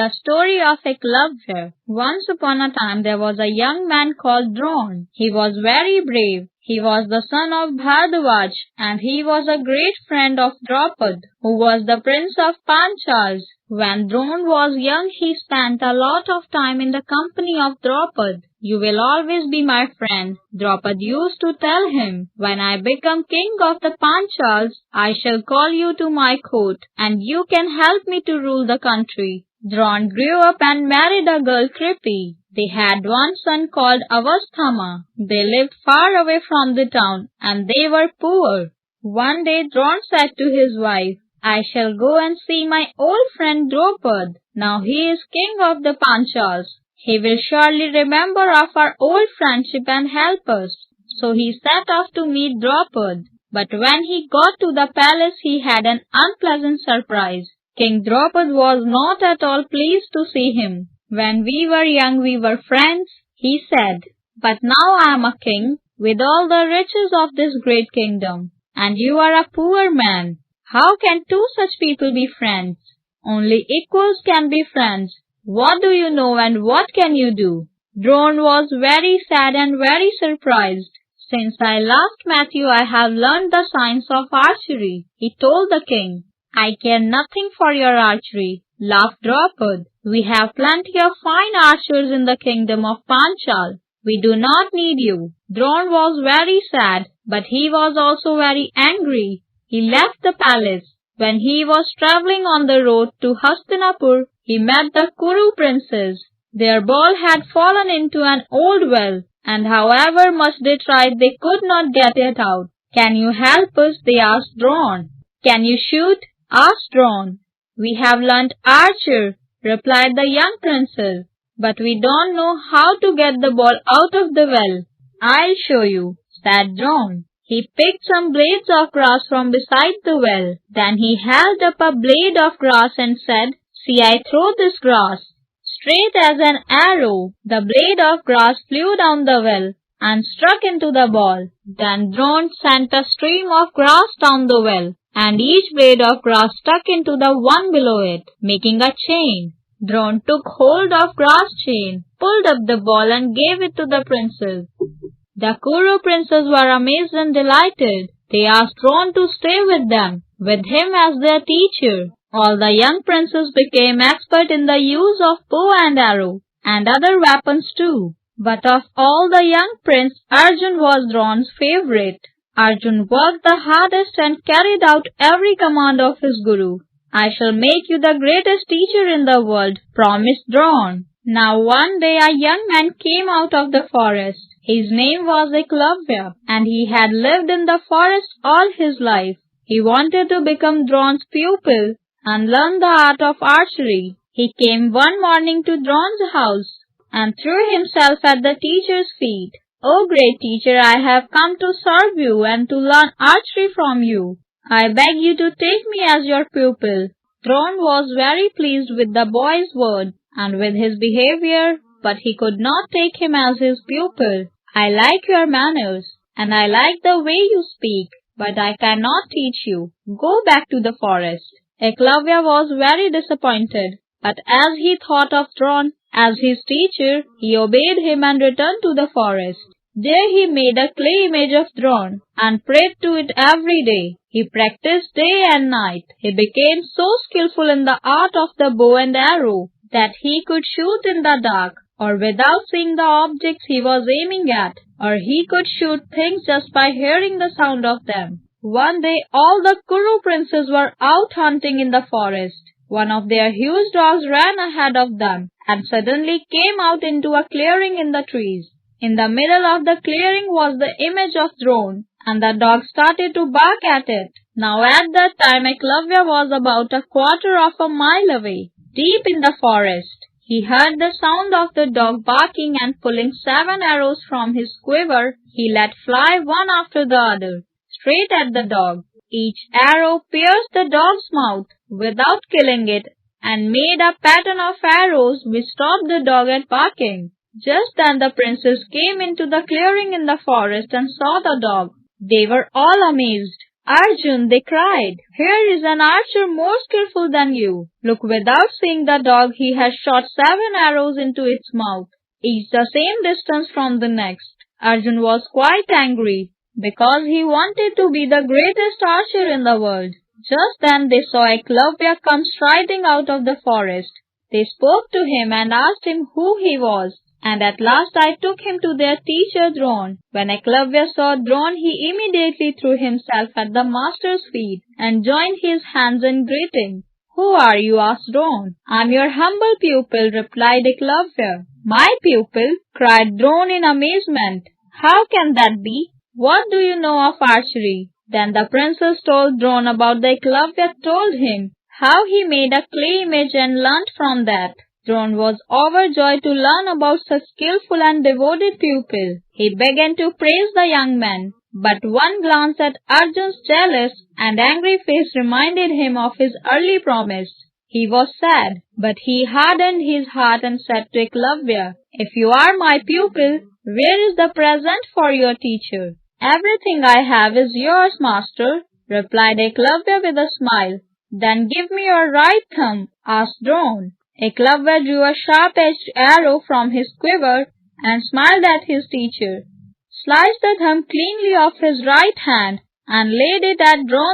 The story of Eklavya. Once upon a time there was a young man called Drona. He was very brave. He was the son of Bhardwaj, and he was a great friend of Draupad, who was the prince of Panchals. When Drona was young, he spent a lot of time in the company of Draupad. "You will always be my friend," Draupad used to tell him. "When I become king of the Panchals, I shall call you to my court, and you can help me to rule the country." Drona grew up and married a girl Kripi. They had one son called Avasthama. They lived far away from the town, and they were poor. One day Drona said to his wife, "I shall go and see my old friend Draupad. Now he is king of the Panchals. He will surely remember of our old friendship and help us." So he set off to meet Draupad. But when he got to the palace, he had an unpleasant surprise. King Draupad was not at all pleased to see him. "When we were young, we were friends," he said. "But now I am a king, with all the riches of this great kingdom, and you are a poor man. How can two such people be friends? Only equals can be friends. What do you know and what can you do?" Drona was very sad and very surprised. "Since I last met you, I have learned the science of archery," he told the king. "I care nothing for your archery," laughed Draupad. "We have plenty of fine archers in the kingdom of Panchal. We do not need you." Drona was very sad, but he was also very angry. He left the palace. When he was traveling on the road to Hastinapur, he met the Kuru princes. Their ball had fallen into an old well, and however much they tried, they could not get it out. "Can you help us?" they asked Drona. "Can you shoot?" asked Drona. "We have learnt archer," replied the young princes, "but we don't know how to get the ball out of the well." "I'll show you," said Drona. He picked some blades of grass from beside the well. Then he held up a blade of grass and said, "See, I throw this grass." Straight as an arrow, the blade of grass flew down the well and struck into the ball. Then Drona sent a stream of grass down the well, and each blade of grass stuck into the one below it, making a chain. Drona took hold of grass chain, pulled up the ball and gave it to the princes. The Kuru princes were amazed and delighted. They asked Drona to stay with him as their teacher. All the young princes became expert in the use of bow and arrow, and other weapons too. But of all the young prince, Arjun was Drona's favorite. Arjun worked the hardest and carried out every command of his guru. "I shall make you the greatest teacher in the world," promised Drona. Now one day a young man came out of the forest. His name was Eklavya, and he had lived in the forest all his life. He wanted to become Drona's pupil and learn the art of archery. He came one morning to Drona's house and threw himself at the teacher's feet. "Oh great teacher, I have come to serve you and to learn archery from you. I beg you to take me as your pupil." Drona was very pleased with the boy's word and with his behavior, but he could not take him as his pupil. "I like your manners, and I like the way you speak, but I cannot teach you. Go back to the forest." Eklavya was very disappointed, but as he thought of Drona as his teacher, he obeyed him and returned to the forest. There he made a clay image of Drona and prayed to it every day. He practiced day and night. He became so skillful in the art of the bow and arrow that he could shoot in the dark, or without seeing the objects he was aiming at, or he could shoot things just by hearing the sound of them. One day all the Kuru princes were out hunting in the forest. One of their huge dogs ran ahead of them and suddenly came out into a clearing in the trees. In the middle of the clearing was the image of Drona, and the dog started to bark at it. Now at that time Eklavya was about a quarter of a mile away, deep in the forest. He heard the sound of the dog barking, and pulling 7 arrows from his quiver, he let fly one after the other, straight at the dog. Each arrow pierced the dog's mouth without killing it, and made a pattern of arrows which stopped the dog at barking. Just then the princes came into the clearing in the forest and saw the dog. They were all amazed. Arjun, they cried, here is an archer more skillful than you. Look, without seeing the dog, he has shot 7 arrows into its mouth, each the same distance from the next. Arjun was quite angry, because he wanted to be the greatest archer in the world. Just then they saw Eklavya come striding out of the forest. They spoke to him and asked him who he was, and at last I took him to their teacher Drone. When Eklavya saw Drone, he immediately threw himself at the master's feet and joined his hands in greeting. Who are you? Asked Drone. I'm your humble pupil, replied Eklavya. My pupil? Cried Drone in amazement. How can that be? What do you know of archery? Then the princess told Drone about the Eklavya told him how he made a clay image and learnt from that. Drone was overjoyed to learn about such skillful and devoted pupil. He began to praise the young man, but one glance at Arjun's jealous and angry face reminded him of his early promise. He was sad, but he hardened his heart and said to Eklavya, if you are my pupil, where is the present for your teacher? Everything I have is yours, master, replied Eklavya with a smile. Then give me your right thumb, asked Drone. Eklavya drew a sharp-edged arrow from his quiver and smiled at his teacher, sliced the thumb cleanly off his right hand, and laid it at Drone's